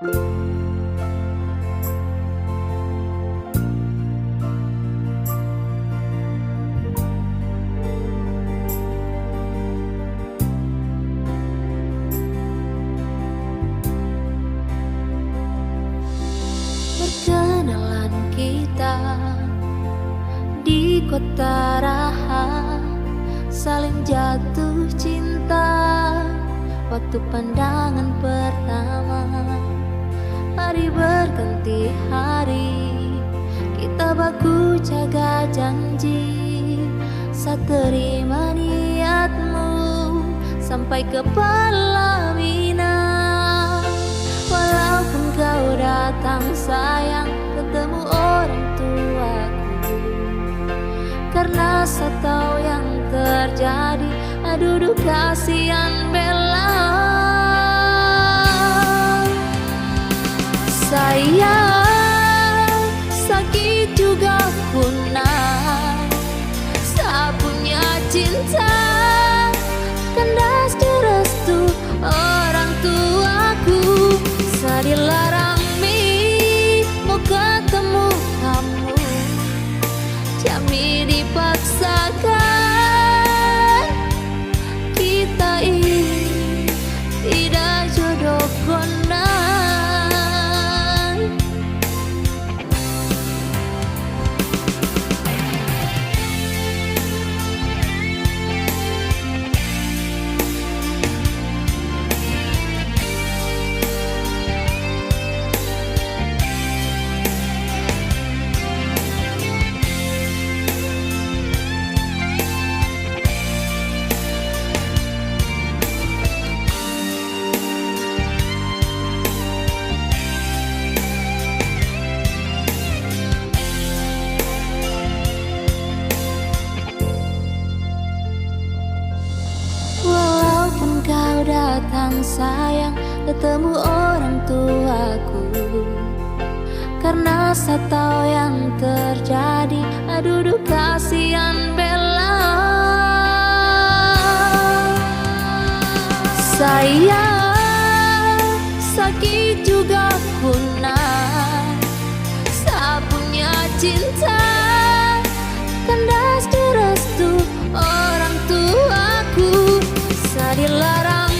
Perkenalan kita di kota Raha, saling jatuh cinta waktu pandangan pertama. Hari berganti hari, kita baku jaga janji, saat terima niatmu sampai ke pelaminan. Walaupun kau datang sayang, ketemu orang tuaku, karena saya tahu yang terjadi. Aduh kasihan Bella. Sayang, sakit juga punah, saya punya cinta kandas restu orang tuaku. Saya dilarang mau ketemu kamu, kami dipaksakan. Kita ini tidak jodoh konon. Datang sayang, ketemu orang tuaku, karena saya tahu yang terjadi. Aduh kasihan Bella. Sayang, sakit juga punah, saya punya cinta kandas restu orang tuaku. Saya dilarang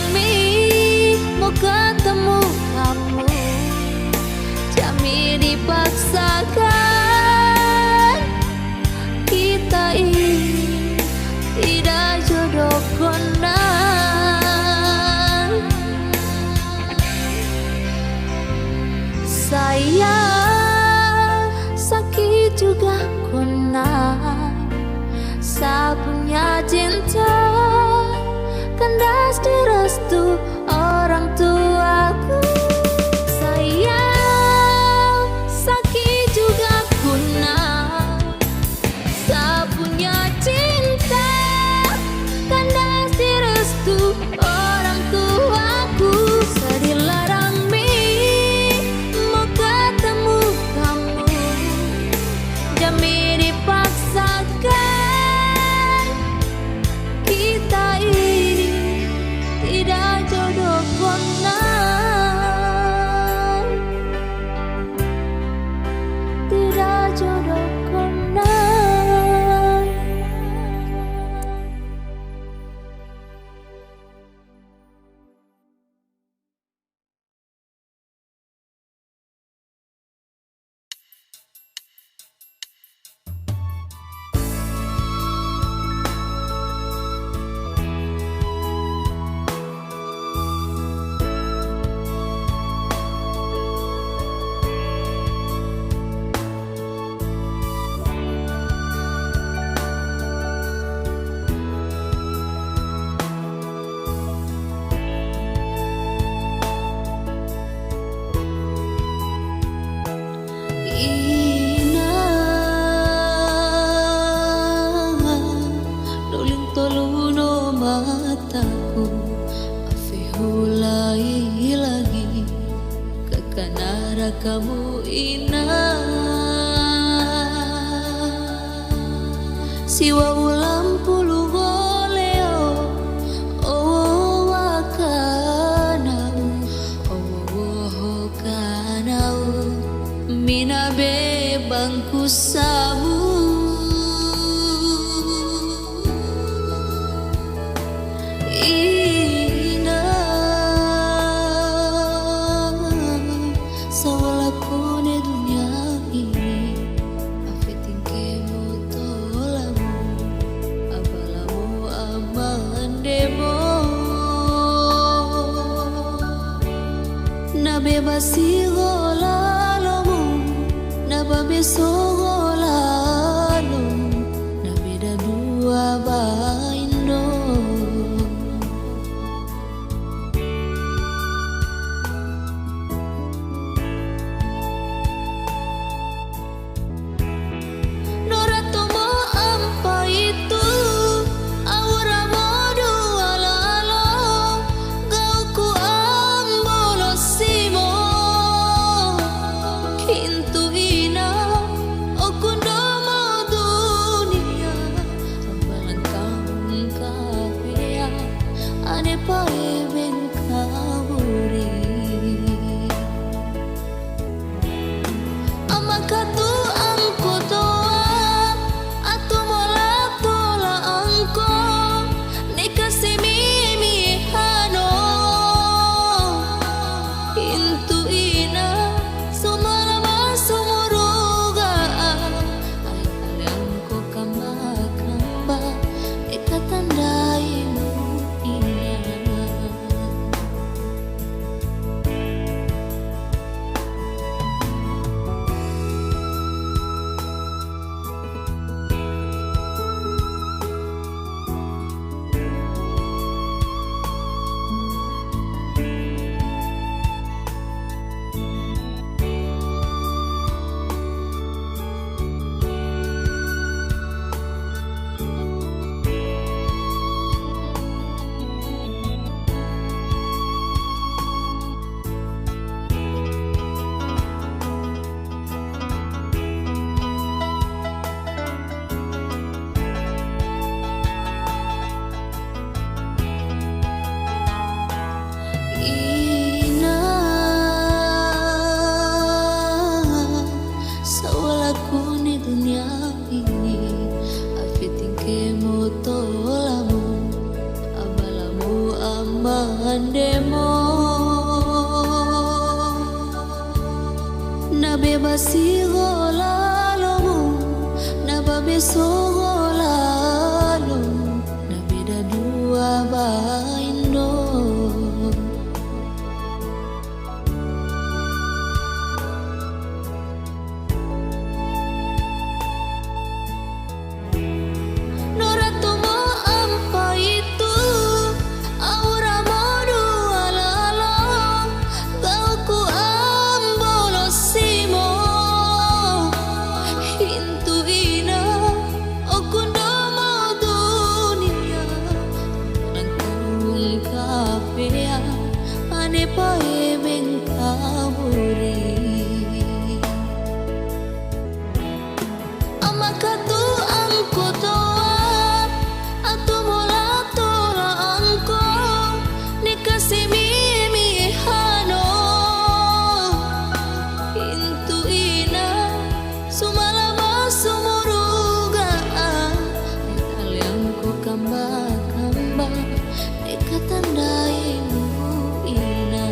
mau ketemu kamu, kami dipaksakan. Kita ini tidak jodoh konon. Sayang, sakit juga konon, saya punya cinta kandas restu orang tuaku. Sayang, sakit juga punah, saya punya cinta kandas restu orang tuaku. Saya dilarang mau ketemu kamu, kami dipaksakan. Kita ini tidak jodoh konon, tidak jodoh konon. Mataku afehulai lagi kekanara kamu ina siwa ulam pulu goleo oh wakana oh usahamu. Ina sa wala ko ni dunya ini, afiting kemo tolamu, abalamu amandemo. Nabebasi golalomu, nababeso golalo, nabeda dua baindo. Noratomo apa itu, auramu dua lalo, gauku ambolosimo. Kintu ina okundomo dunia, ambalan kahung kapea, ane pae ben kaburi. Amakatu angko toa, atu mola tola angko, nikasi mimi hano. Intu ina sumalama sumuruga, ay kalian ko kamakamba, ikatandai mo ina. Ina sa wala ko ni dunia ini, afiting kemo tolamu, abalamu amandemo. Nabebasi golalomu, nababeso golalo, nabeda dua baindo. Noratomo apa itu, auramu dua lalo, gauku ambolosimo. Hintu ina okundomo dunia, nangkung kapea, ane pae ben kaburi. Amakatu angko toa, atu mola tola angko, nikasi mimi hano. Intu ina sumalama sumuruga, ay kalian ko kamba-kamba, ikatandai mo ina.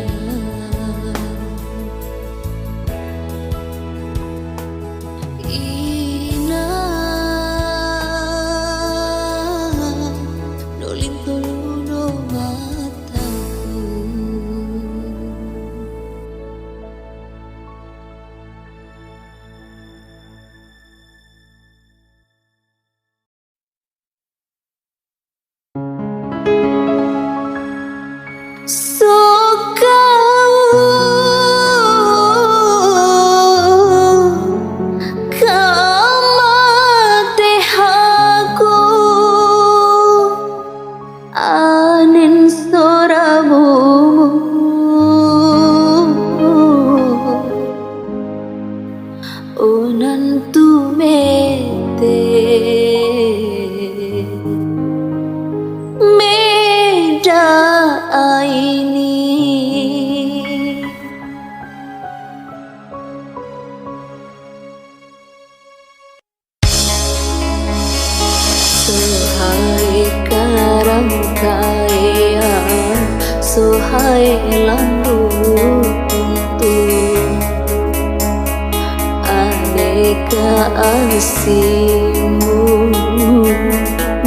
aneka asihmu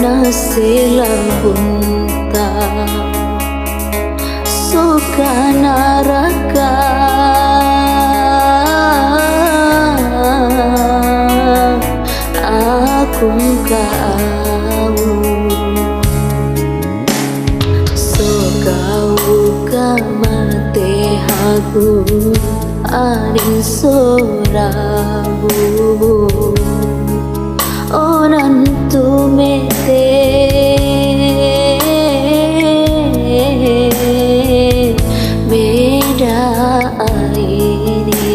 nasila bunta suka naraka aku kau kau kamate aku aning sorabu onan tumete beda ini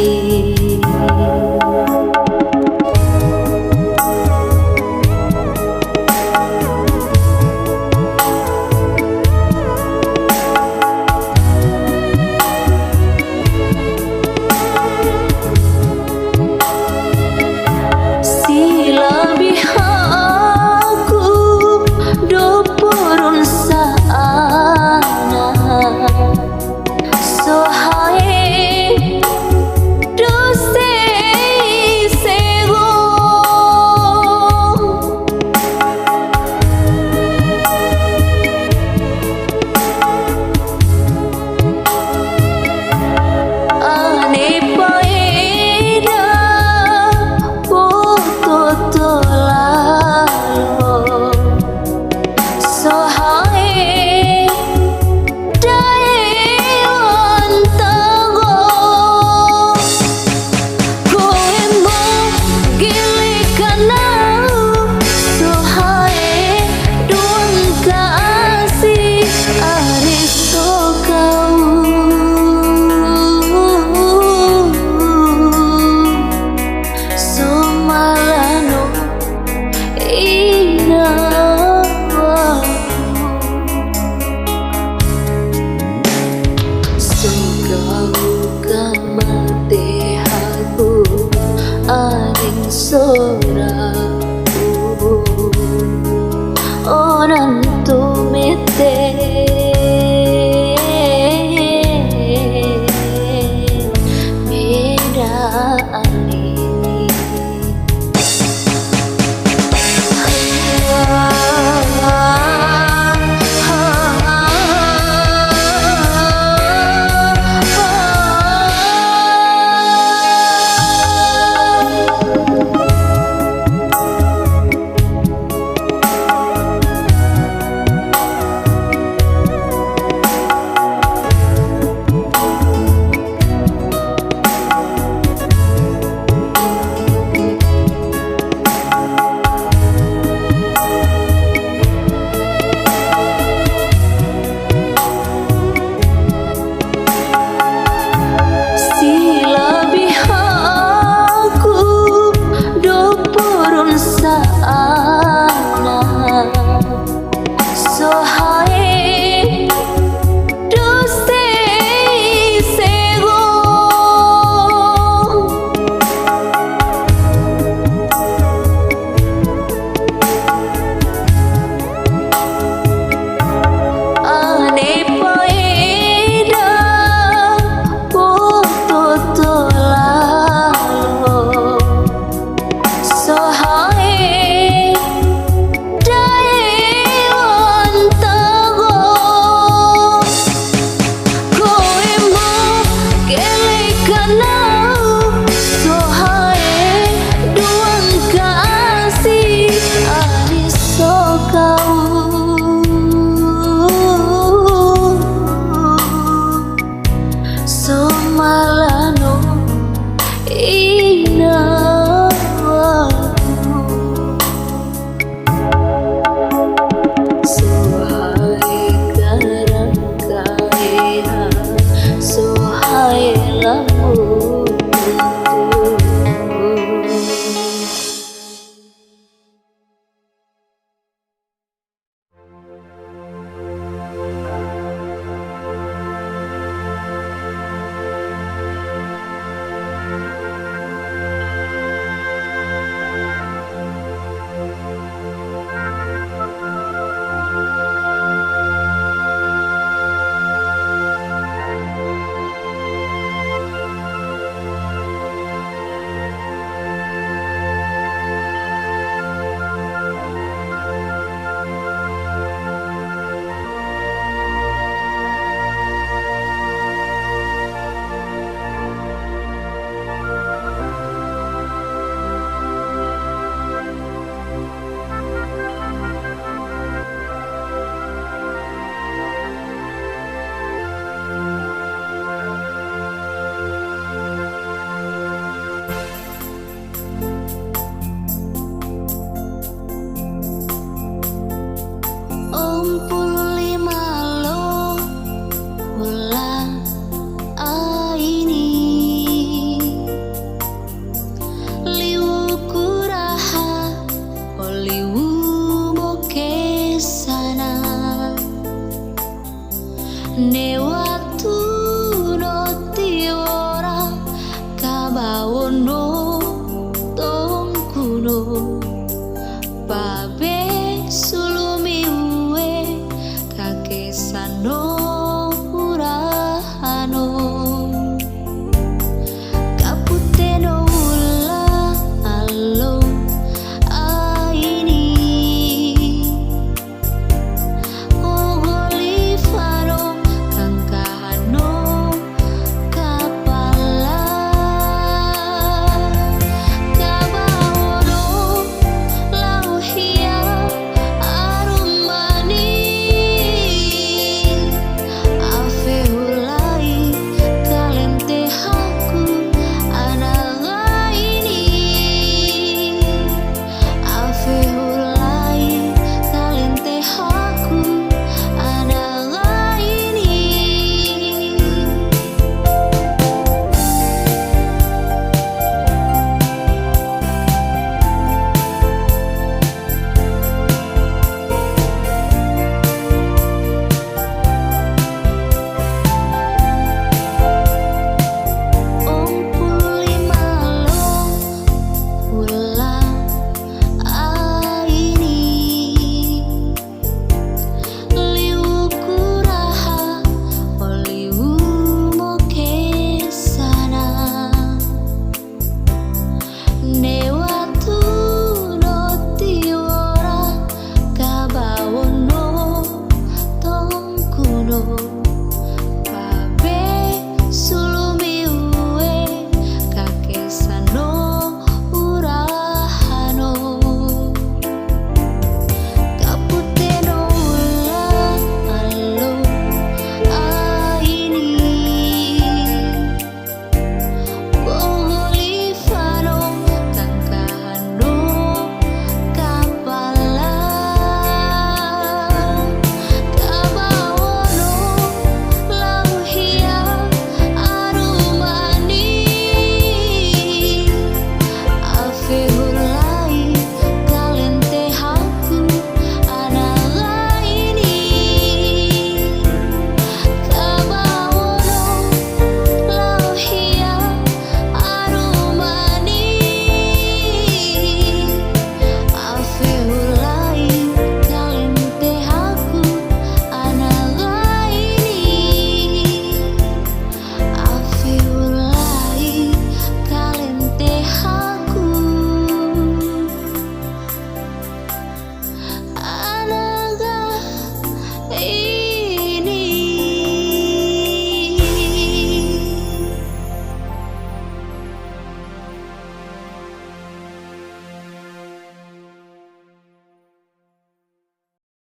so